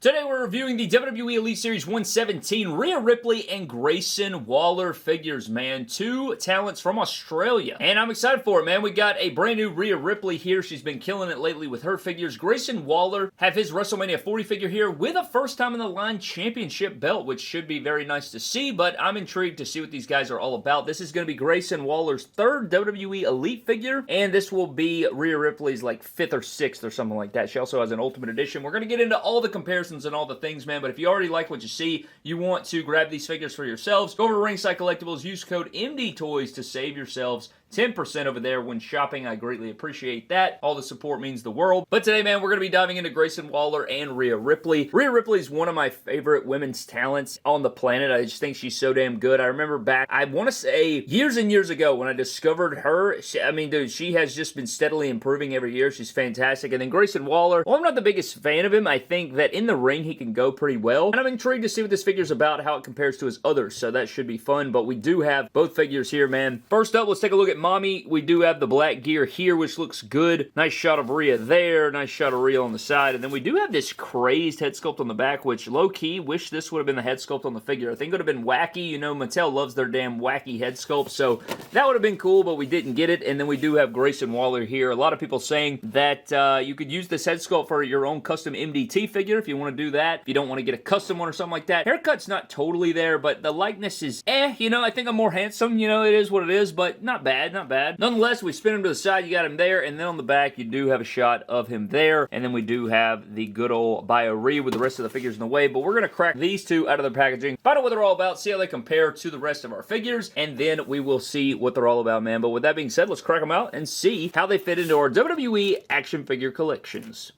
Today we're reviewing the WWE Elite Series 117 Rhea Ripley and Grayson Waller figures, man. Two talents from Australia. And I'm excited for it, man. We got a brand new Rhea Ripley here. She's been killing it lately with her figures. Grayson Waller have his WrestleMania 40 figure here with a first time in the line championship belt, which should be very nice to see, but I'm intrigued to see what these guys are all about. This is going to be Grayson Waller's third WWE Elite figure, and this will be Rhea Ripley's like 5th or 6th or something like that. She also has an Ultimate Edition. We're going to get into all the comparisons and all the things, man, but if you already like what you see, you want to grab these figures for yourselves, go over to Ringside Collectibles, use code MDTOYS to save yourselves 10% over there when shopping. I greatly appreciate that. All the support means the world. But today, man, we're going to be diving into Grayson Waller and Rhea Ripley. Rhea Ripley is one of my favorite women's talents on the planet. I just think she's so damn good. I remember back, I want to say, years and years ago when I discovered her. I mean, dude, she has just been steadily improving every year. She's fantastic. And then Grayson Waller, well, I'm not the biggest fan of him. I think that in the ring, he can go pretty well. And I'm intrigued to see what this figure's about, how it compares to his others. So that should be fun. But we do have both figures here, man. First up, let's take a look at Mommy. We do have the black gear here, which looks good. Nice shot of Rhea there. Nice shot of Rhea on the side. And then we do have this crazed head sculpt on the back, which low-key, wish this would have been the head sculpt on the figure. I think it would have been wacky. You know, Mattel loves their damn wacky head sculpt, so that would have been cool, but we didn't get it. And then we do have Grayson Waller here. A lot of people saying that you could use this head sculpt for your own custom MDT figure if you want to do that. If you don't want to get a custom one or something like that. Haircut's not totally there, but the likeness is you know, I think I'm more handsome. You know, it is what it is, but not bad, not bad. Nonetheless, we spin him to the side, you got him there, and then on the back, you do have a shot of him there, and then we do have the good old Bio Rhea with the rest of the figures in the way, but we're going to crack these two out of their packaging, find out what they're all about, see how they compare to the rest of our figures, and then we will see what they're all about, man. But with that being said, let's crack them out and see how they fit into our WWE action figure collections.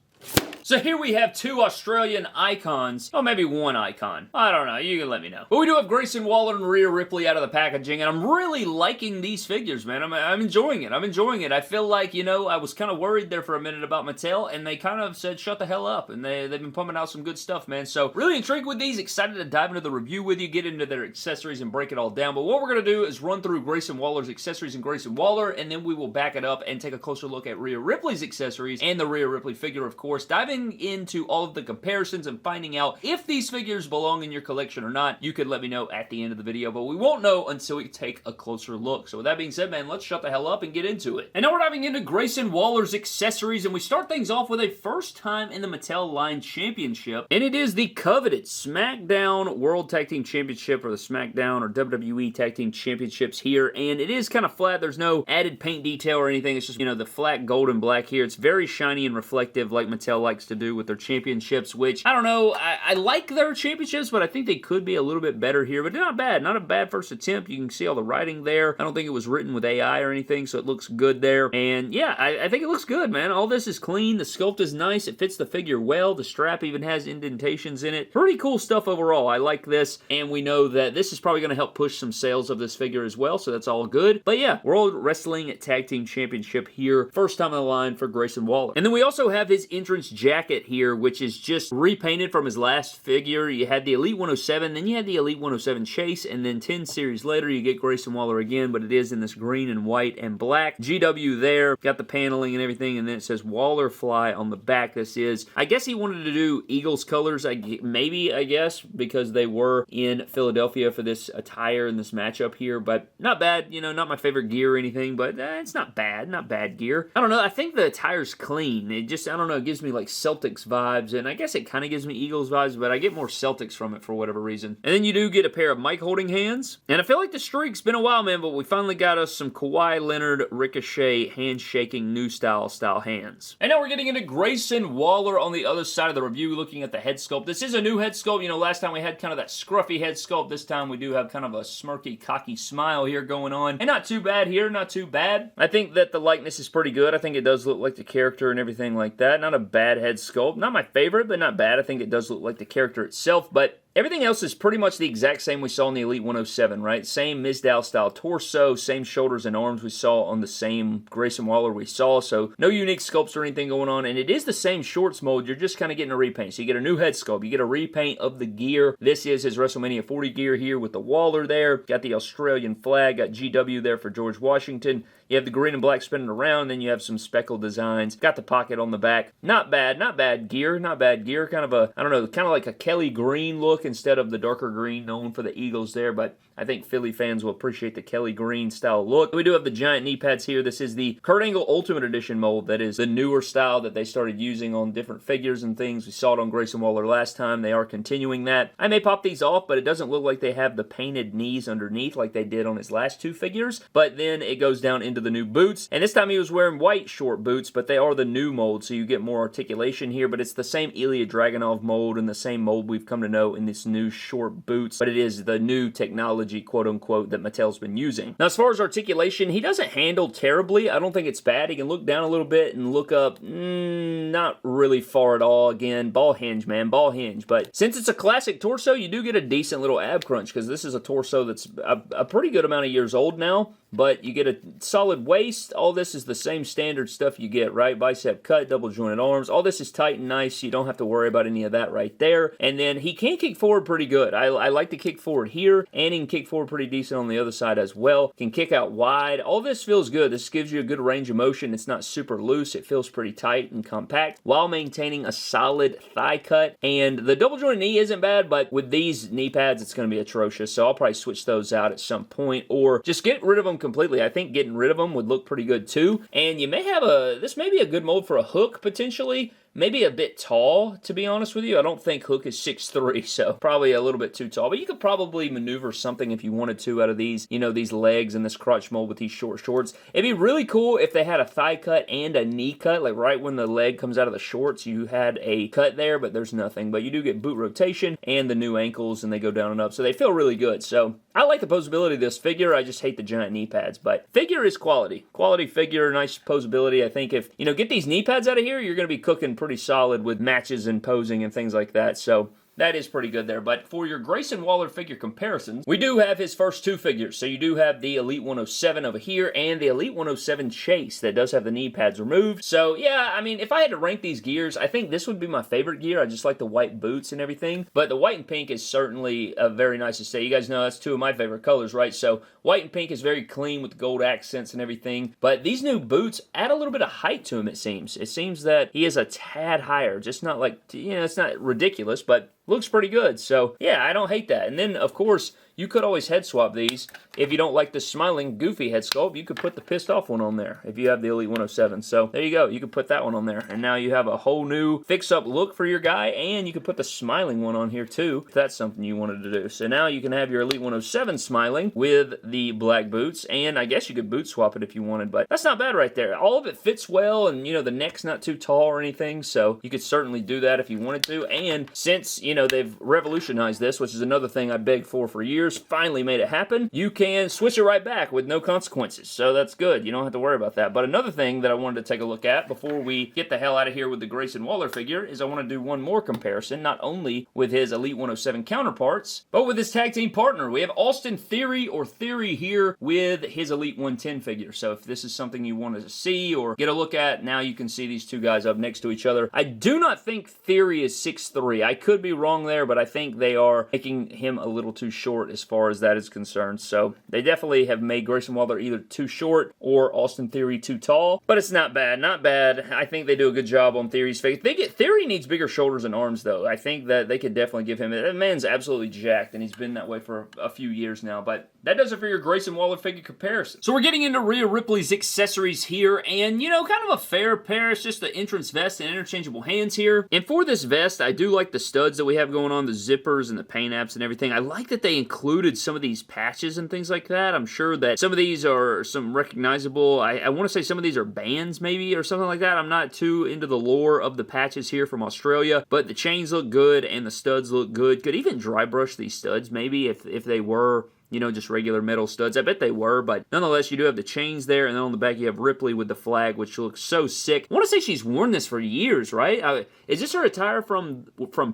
So here we have two Australian icons. Oh, maybe one icon. I don't know. You can let me know. But we do have Grayson Waller and Rhea Ripley out of the packaging, and I'm really liking these figures, man. I'm enjoying it. I'm enjoying it. I feel like, you know, I was kind of worried there for a minute about Mattel, and they kind of said, shut the hell up, and they've been pumping out some good stuff, man. So really intrigued with these. Excited to dive into the review with you, get into their accessories, and break it all down. But what we're going to do is run through Grayson Waller's accessories and Grayson Waller, and then we will back it up and take a closer look at Rhea Ripley's accessories and the Rhea Ripley figure, of course, diving into all of the comparisons and finding out if these figures belong in your collection or not. You could let me know at the end of the video, but we won't know until we take a closer look. So with that being said, man, let's shut the hell up and get into it. And now we're diving into Grayson Waller's accessories, and we start things off with a first time in the Mattel line championship, and it is the coveted SmackDown World Tag Team Championship, or the SmackDown or WWE Tag Team Championships here, and it is kind of flat. There's no added paint detail or anything. It's just, you know, the flat gold and black here. It's very shiny and reflective like Mattel likes to do with their championships, which, I don't know, I like their championships, but I think they could be a little bit better here, but not bad. Not a bad first attempt. You can see all the writing there. I don't think it was written with AI or anything, so it looks good there, and yeah, I think it looks good, man. All this is clean. The sculpt is nice. It fits the figure well. The strap even has indentations in it. Pretty cool stuff overall. I like this, and we know that this is probably going to help push some sales of this figure as well, so that's all good. But yeah, World Wrestling Tag Team Championship here. First time on the line for Grayson Waller. And then we also have his entrance jacket here, which is just repainted from his last figure. You had the Elite 107, then you had the Elite 107 Chase, and then 10 series later you get Grayson Waller again, but it is in this green and white and black. GW there, got the paneling and everything, and then it says Waller Fly on the back. This is, I guess he wanted to do Eagles colors, I guess, because they were in Philadelphia for this attire and this matchup here, but not bad, you know, not my favorite gear or anything, but it's not bad, not bad gear. I don't know, I think the attire's clean. It just, I don't know, it gives me like Celtics vibes, and I guess it kind of gives me Eagles vibes, but I get more Celtics from it for whatever reason. And then you do get a pair of mic holding hands, and I feel like the streak's been a while, man, but we finally got us some Kawhi Leonard Ricochet handshaking new style hands. And now we're getting into Grayson Waller on the other side of the review, looking at the head sculpt. This is a new head sculpt. You know, last time we had kind of that scruffy head sculpt. This time we do have kind of a smirky, cocky smile here going on, and not too bad here, not too bad. I think that the likeness is pretty good. I think it does look like the character and everything like that. Not a bad head sculpt. Not my favorite, but not bad. I think it does look like the character itself, but Everything else is pretty much the exact same we saw in the Elite 107, right? Same Mizdow style torso, same shoulders and arms we saw on the same Grayson Waller we saw, so no unique sculpts or anything going on, and it is the same shorts mold, you're just kind of getting a repaint. So you get a new head sculpt, you get a repaint of the gear. This is his WrestleMania 40 gear here with the Waller there, got the Australian flag, got GW there for George Washington. You have the green and black spinning around, then you have some speckle designs. Got the pocket on the back. Not bad gear, not bad gear. Kind of a, I don't know, kind of like a Kelly green look instead of the darker green known for the Eagles there, but I think Philly fans will appreciate the Kelly green style look. We do have the giant knee pads here. This is the Kurt Angle Ultimate Edition mold. That is the newer style that they started using on different figures and things. We saw it on Grayson Waller last time. They are continuing that. I may pop these off, but it doesn't look like they have the painted knees underneath like they did on his last two figures, but then it goes down into the new boots, and this time he was wearing white short boots, but they are the new mold, so you get more articulation here, but it's the same Ilya Dragunov mold and the same mold we've come to know in this new short boots, but it is the new technology, quote-unquote, that Mattel's been using. Now, as far as articulation, he doesn't handle terribly. I don't think it's bad. He can look down a little bit and look up, not really far at all. Again, ball hinge, man, ball hinge, but since it's a classic torso, you do get a decent little ab crunch, because this is a torso that's a pretty good amount of years old now, but you get a solid waist. All this is the same standard stuff you get, right? Bicep cut, double jointed arms. All this is tight and nice. You don't have to worry about any of that right there. And then he can kick forward pretty good. I like to kick forward here, and he can kick forward pretty decent on the other side as well. Can kick out wide. All this feels good. This gives you a good range of motion. It's not super loose. It feels pretty tight and compact while maintaining a solid thigh cut. And the double jointed knee isn't bad, but with these knee pads, it's going to be atrocious. So I'll probably switch those out at some point, or just get rid of them completely. I think getting rid of them would look pretty good too. And you may have this may be a good mold for a Hook potentially. Maybe a bit tall, to be honest with you. I don't think Hook is 6'3", so probably a little bit too tall. But you could probably maneuver something if you wanted to out of these, you know, these legs and this crotch mold with these short shorts. It'd be really cool if they had a thigh cut and a knee cut, like right when the leg comes out of the shorts, you had a cut there, but there's nothing. But you do get boot rotation and the new ankles, and they go down and up, so they feel really good. So I like the posability of this figure. I just hate the giant knee pads, but figure is quality. Quality figure, nice posability. I think if, you know, get these knee pads out of here, you're going to be cooking pretty solid with matches and posing and things like that. So that is pretty good there. But for your Grayson Waller figure comparisons, we do have his first two figures. So you do have the Elite 107 over here and the Elite 107 Chase that does have the knee pads removed. So yeah, I mean, if I had to rank these gears, I think this would be my favorite gear. I just like the white boots and everything. But the white and pink is certainly a very nice to say. You guys know that's two of my favorite colors, right? So white and pink is very clean with the gold accents and everything. But these new boots add a little bit of height to him, it seems. It seems that he is a tad higher. Just not like, you know, it's not ridiculous, but looks pretty good. So yeah, I don't hate that. And then, of course, you could always head swap these. If you don't like the smiling, goofy head sculpt, you could put the pissed off one on there if you have the Elite 107. So there you go. You could put that one on there. And now you have a whole new fix-up look for your guy, and you could put the smiling one on here too, if that's something you wanted to do. So now you can have your Elite 107 smiling with the black boots, and I guess you could boot swap it if you wanted, but that's not bad right there. All of it fits well, and you know, the neck's not too tall or anything, so you could certainly do that if you wanted to. And since, you know, they've revolutionized this, which is another thing I begged for years, finally made it happen, you can switch it right back with no consequences. So that's good. You don't have to worry about that. But another thing that I wanted to take a look at before we get the hell out of here with the Grayson Waller figure is I want to do one more comparison, not only with his Elite 107 counterparts, but with his tag team partner. We have Austin Theory or Theory here with his Elite 110 figure. So if this is something you wanted to see or get a look at, now you can see these two guys up next to each other. I do not think Theory is 6'3". I could be wrong there, but I think they are making him a little too short as far as that is concerned. So they definitely have made Grayson Waller either too short or Austin Theory too tall, but it's not bad, not bad. I think they do a good job on Theory's face. Theory needs bigger shoulders and arms though. I think that they could definitely give him, that man's absolutely jacked and he's been that way for a few years now, but that does it for your Grayson Waller figure comparison. So we're getting into Rhea Ripley's accessories here, and you know, kind of a fair pair. It's just the entrance vest and interchangeable hands here. And for this vest, I do like the studs that we have going on, the zippers and the paint apps and everything. I like that they included some of these patches and things like that. I'm sure that some of these are some recognizable, I want to say some of these are bands maybe or something like that. I'm not too into the lore of the patches here from Australia, but the chains look good and the studs look good. Could even dry brush these studs maybe if they were, you know, just regular metal studs. I bet they were, but nonetheless, you do have the chains there, and then on the back you have Ripley with the flag, which looks so sick. I want to say she's worn this for years, right? Is this her attire from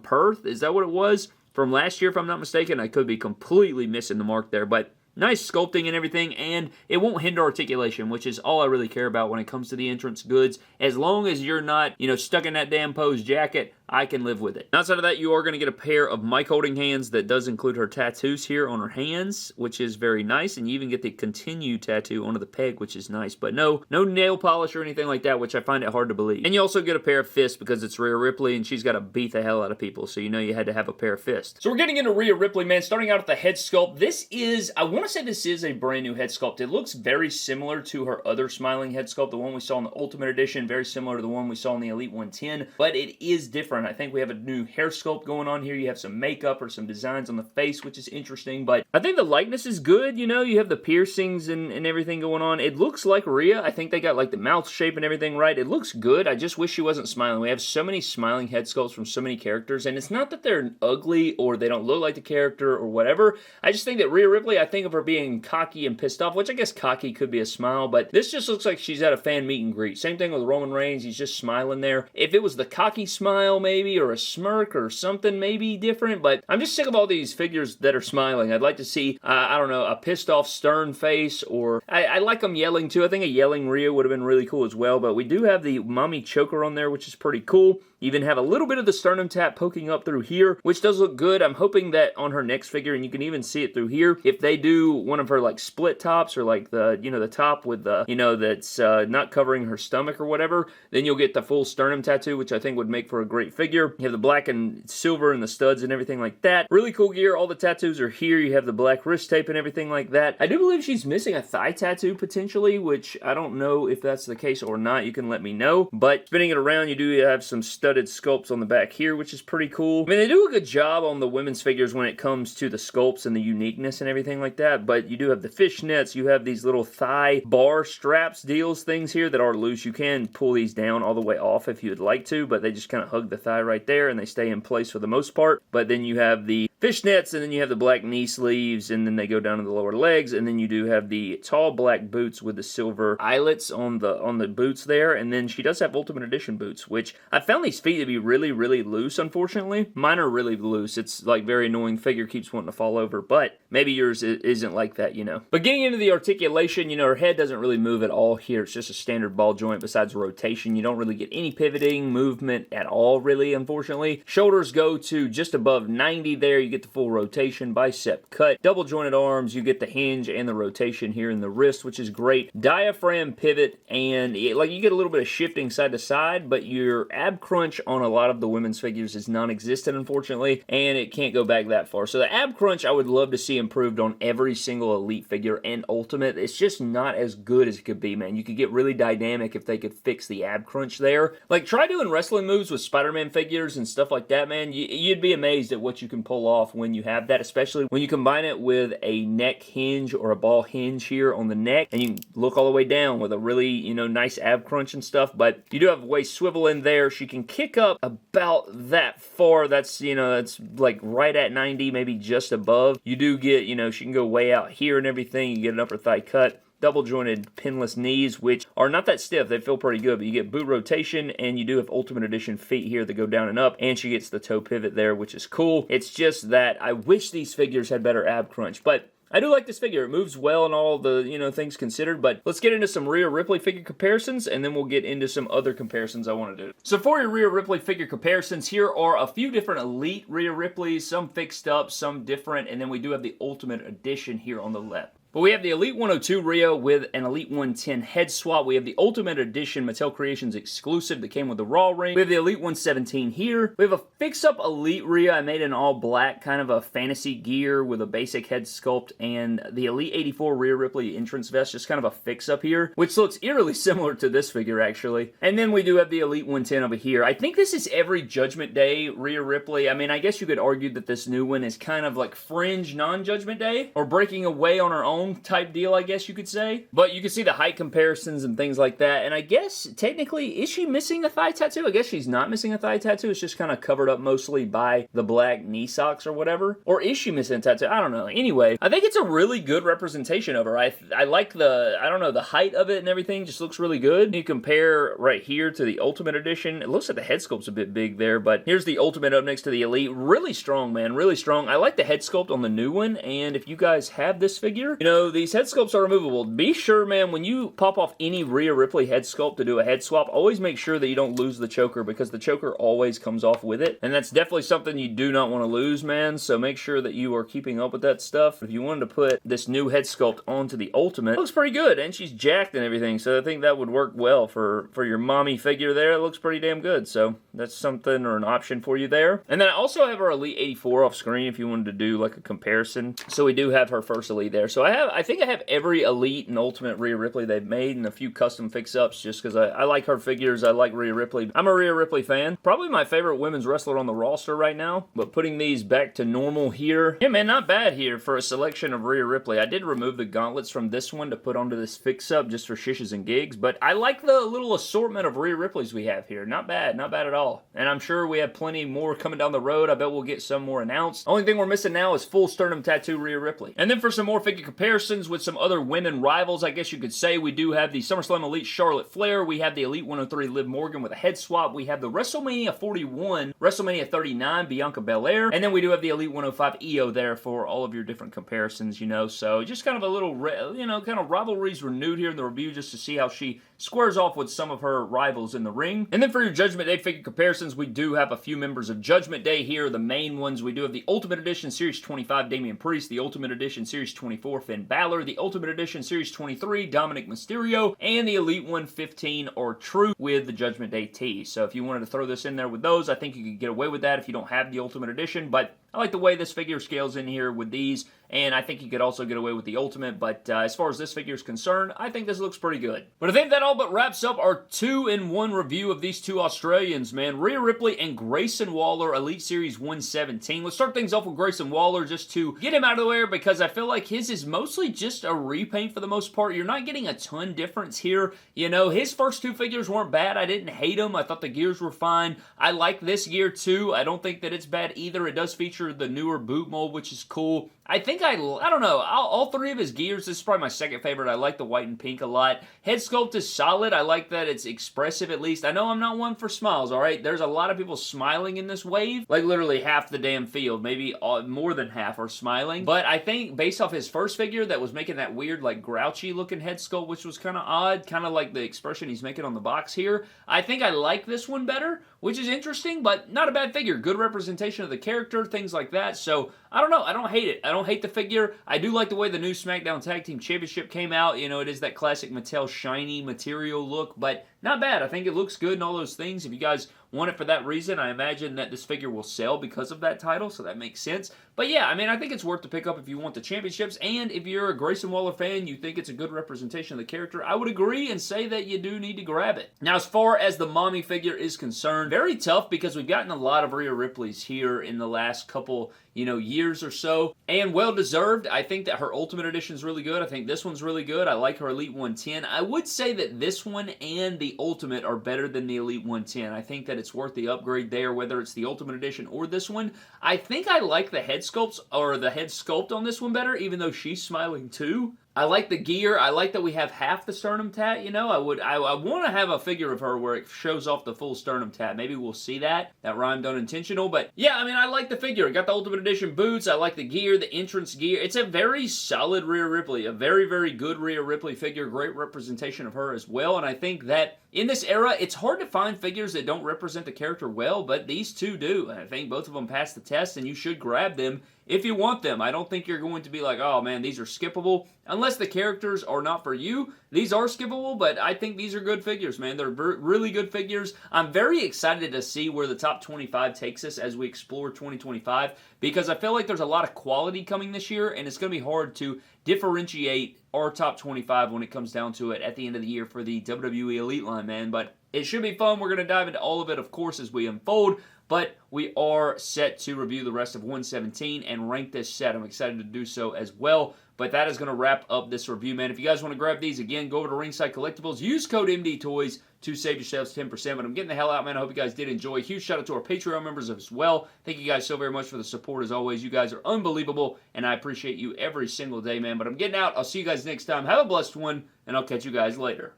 Perth? Is that what it was? from last year, if I'm not mistaken. I could be completely missing the mark there, but nice sculpting and everything, and it won't hinder articulation, which is all I really care about when it comes to the entrance goods. As long as you're not, stuck in that damn pose jacket, I can live with it. Outside of that, you are going to get a pair of mic holding hands that does include her tattoos here on her hands, which is very nice, and you even get the continue tattoo onto the peg, which is nice, but no nail polish or anything like that, which I find it hard to believe. And you also get a pair of fists because it's Rhea Ripley, and she's got to beat the hell out of people, so you had to have a pair of fists. So we're getting into Rhea Ripley, man, starting out with the head sculpt. This is, I want to say this is a brand new head sculpt. It looks very similar to her other smiling head sculpt, the one we saw in the Ultimate Edition, very similar to the one we saw in the Elite 110, but it is different. I think we have a new hair sculpt going on here. You have some makeup or some designs on the face, which is interesting, but I think the likeness is good. You have the piercings and everything going on. It looks like Rhea. I think they got like the mouth shape and everything right. It looks good. I just wish she wasn't smiling. We have so many smiling head sculpts from so many characters, and it's not that they're ugly or they don't look like the character or whatever. I just think that Rhea Ripley, I think of her being cocky and pissed off, which I guess cocky could be a smile, but this just looks like she's at a fan meet and greet. Same thing with Roman Reigns. He's just smiling there. If it was the cocky smile maybe, or a smirk or something maybe different, but I'm just sick of all these figures that are smiling. I'd like to see, I don't know, a pissed off stern face, or I like them yelling too. I think a yelling Rhea would have been really cool as well, but we do have the mommy choker on there, which is pretty cool. You even have a little bit of the sternum tap poking up through here, which does look good. I'm hoping that on her next figure, and you can even see it through here, if they do one of her like split tops, or like the, the top with the, that's not covering her stomach or whatever, then you'll get the full sternum tattoo, which I think would make for a great figure. You have the black and silver and the studs and everything like that. Really cool gear. All the tattoos are here. You have the black wrist tape and everything like that. I do believe she's missing a thigh tattoo potentially, which I don't know if that's the case or not. You can let me know. But spinning it around, you do have some studded sculpts on the back here, which is pretty cool. I mean, they do a good job on the women's figures when it comes to the sculpts and the uniqueness and everything like that, but you do have the fishnets. You have these little thigh bar straps deals things here that are loose. You can pull these down all the way off if you would like to, but they just kind of hug the thigh right there, and they stay in place for the most part. But then you have the fishnets, and then you have the black knee sleeves, and then they go down to the lower legs, and then you do have the tall black boots with the silver eyelets on the boots there, and then she does have Ultimate Edition boots, which I found these feet to be really, really loose, unfortunately. Mine are really loose. It's like very annoying. Figure keeps wanting to fall over, but maybe yours isn't like that, But getting into the articulation, her head doesn't really move at all here. It's just a standard ball joint besides rotation. You don't really get any pivoting movement at all, really, unfortunately. Shoulders go to just above 90 there. You get the full rotation, bicep cut, double jointed arms. You get the hinge and the rotation here in the wrist, which is great. Diaphragm pivot, and you get a little bit of shifting side to side, but your ab crunch on a lot of the women's figures is non-existent, unfortunately, and it can't go back that far. So the ab crunch I would love to see improved on every single Elite figure and Ultimate. It's just not as good as it could be, man. You could get really dynamic if they could fix the ab crunch there. Like, try doing wrestling moves with Spider-Man figures and stuff like that, man. You'd be amazed at what you can pull off when you have that, especially when you combine it with a neck hinge or a ball hinge here on the neck, and you can look all the way down with a really, nice ab crunch and stuff. But you do have waist swivel in there. She can kick up about that far. That's, that's like right at 90, maybe just above. You do get, she can go way out here and everything. You get an upper thigh cut. Double jointed pinless knees, which are not that stiff. They feel pretty good, but you get boot rotation, and you do have Ultimate Edition feet here that go down and up, and she gets the toe pivot there, which is cool. It's just that I wish these figures had better ab crunch, but I do like this figure. It moves well and all the, things considered, but let's get into some Rhea Ripley figure comparisons, and then we'll get into some other comparisons I want to do. So for your Rhea Ripley figure comparisons, here are a few different Elite Rhea Ripleys, some fixed up, some different, and then we do have the Ultimate Edition here on the left. But we have the Elite 102 Rhea with an Elite 110 head swap. We have the Ultimate Edition Mattel Creations exclusive that came with the Raw ring. We have the Elite 117 here. We have a fix-up Elite Rhea. I made an all-black kind of a fantasy gear with a basic head sculpt, and the Elite 84 Rhea Ripley entrance vest, just kind of a fix-up here, which looks eerily similar to this figure, actually. And then we do have the Elite 110 over here. I think this is every Judgment Day Rhea Ripley. I mean, I guess you could argue that this new one is kind of like fringe non-Judgment Day, or breaking away on her own strong type deal, I guess you could say. But you can see the height comparisons and things like that. And I guess, technically, is she missing a thigh tattoo? I guess she's not missing a thigh tattoo. It's just kind of covered up mostly by the black knee socks or whatever. Or is she missing a tattoo? I don't know. Anyway, I think it's a really good representation of her. I like the, I don't know, the height of it and everything just looks really good. You compare right here to the Ultimate Edition. It looks like the head sculpt's a bit big there, but here's the Ultimate up next to the Elite. Really strong, man. Really strong. I like the head sculpt on the new one, and if you guys have this figure, you know, these head sculpts are removable. Be sure, man, when you pop off any Rhea Ripley head sculpt to do a head swap, always make sure that you don't lose the choker, because the choker always comes off with it, and that's definitely something you do not want to lose, man, so make sure that you are keeping up with that stuff. If you wanted to put this new head sculpt onto the Ultimate, it looks pretty good, and she's jacked and everything, so I think that would work well for your mommy figure there. It looks pretty damn good, so that's something or an option for you there. And then I also have our Elite 84 off screen if you wanted to do like a comparison. So we do have her first Elite there. So I think I have every Elite and Ultimate Rhea Ripley they've made, and a few custom fix-ups just because I like her figures. I like Rhea Ripley. I'm a Rhea Ripley fan. Probably my favorite women's wrestler on the roster right now, but putting these back to normal here, yeah man, not bad here for a selection of Rhea Ripley. I did remove the gauntlets from this one to put onto this fix-up just for shishes and gigs, but I like the little assortment of Rhea Ripleys we have here. Not bad at all. And I'm sure we have plenty more coming down the road. I bet we'll get some more announced. Only thing we're missing now is full sternum tattoo Rhea Ripley. And then for some more figure comparisons with some other women rivals, I guess you could say, we do have the SummerSlam Elite Charlotte Flair. We have the Elite 103 Liv Morgan with a head swap. We have the WrestleMania 41, WrestleMania 39 Bianca Belair. And then we do have the Elite 105 EO there for all of your different comparisons, you know. So just kind of a little, you know, kind of rivalries renewed here in the review just to see how she squares off with some of her rivals in the ring. And then for your Judgment Day figure comparisons, we do have a few members of Judgment Day here. The main ones, we do have the Ultimate Edition Series 25 Damian Priest, the Ultimate Edition Series 24 Finn Balor, the Ultimate Edition Series 23 Dominic Mysterio, and the Elite 115 R-Truth with the Judgment Day tee. So if you wanted to throw this in there with those, I think you could get away with that if you don't have the Ultimate Edition, but I like the way this figure scales in here with these, and I think you could also get away with the Ultimate, but as far as this figure is concerned, I think this looks pretty good. But I think that all but wraps up our 2-in-1 review of these two Australians, man. Rhea Ripley and Grayson Waller, Elite Series 117. Let's start things off with Grayson Waller just to get him out of the way, because I feel like his is mostly just a repaint for the most part. You're not getting a ton difference here. You know, his first two figures weren't bad. I didn't hate them. I thought the gears were fine. I like this gear too. I don't think that it's bad either. It does feature the newer boot mold, which is cool. I think I don't know, all three of his gears, this is probably my second favorite. I like the white and pink a lot. Head sculpt is solid. I like that it's expressive at least. I know I'm not one for smiles, alright? There's a lot of people smiling in this wave. Like literally half the damn field, maybe more than half are smiling. But I think based off his first figure that was making that weird like grouchy looking head sculpt, which was kind of odd, kind of like the expression he's making on the box here, I think I like this one better, which is interesting, but not a bad figure. Good representation of the character, things like that. So I don't know. I don't hate it. I don't hate the figure. I do like the way the new SmackDown Tag Team Championship came out. You know, it is that classic Mattel shiny material look, but not bad. I think it looks good and all those things. If you guys want it for that reason, I imagine that this figure will sell because of that title, so that makes sense. But yeah, I mean, I think it's worth to pick up if you want the championships, and if you're a Grayson Waller fan, you think it's a good representation of the character, I would agree and say that you do need to grab it. Now, as far as the mommy figure is concerned, very tough because we've gotten a lot of Rhea Ripley's here in the last couple, you know, years or so, and well-deserved. I think that her Ultimate Edition is really good. I think this one's really good. I like her Elite 110. I would say that this one and the Ultimate are better than the Elite 110. I think that it's worth the upgrade there, whether it's the Ultimate Edition or this one. I think I like the head sculpts, or the head sculpt on this one better, even though she's smiling too. I like the gear. I like that we have half the sternum tat, you know. I want to have a figure of her where it shows off the full sternum tat. Maybe we'll see that. That rhymed unintentional, but yeah, I mean, I like the figure. I got the Ultimate Edition boots. I like the gear, the entrance gear. It's a very solid Rhea Ripley, a very, very good Rhea Ripley figure. Great representation of her as well, and I think that in this era, it's hard to find figures that don't represent the character well, but these two do. I think both of them pass the test, and you should grab them if you want them. I don't think you're going to be like, oh man, these are skippable. Unless the characters are not for you, these are skippable, but I think these are good figures, man. They're really good figures. I'm very excited to see where the top 25 takes us as we explore 2025, because I feel like there's a lot of quality coming this year, and it's going to be hard to differentiate our top 25 when it comes down to it at the end of the year for the WWE Elite line, man. But it should be fun. We're going to dive into all of it, of course, as we unfold. but we are set to review the rest of 117 and rank this set. I'm excited to do so as well. But that is going to wrap up this review, man. If you guys want to grab these, again, go over to Ringside Collectibles. Use code MDTOYS to save yourselves 10%. But I'm getting the hell out, man. I hope you guys did enjoy. Huge shout out to our Patreon members as well. Thank you guys so very much for the support as always. You guys are unbelievable, and I appreciate you every single day, man. But I'm getting out. I'll see you guys next time. Have a blessed one, and I'll catch you guys later.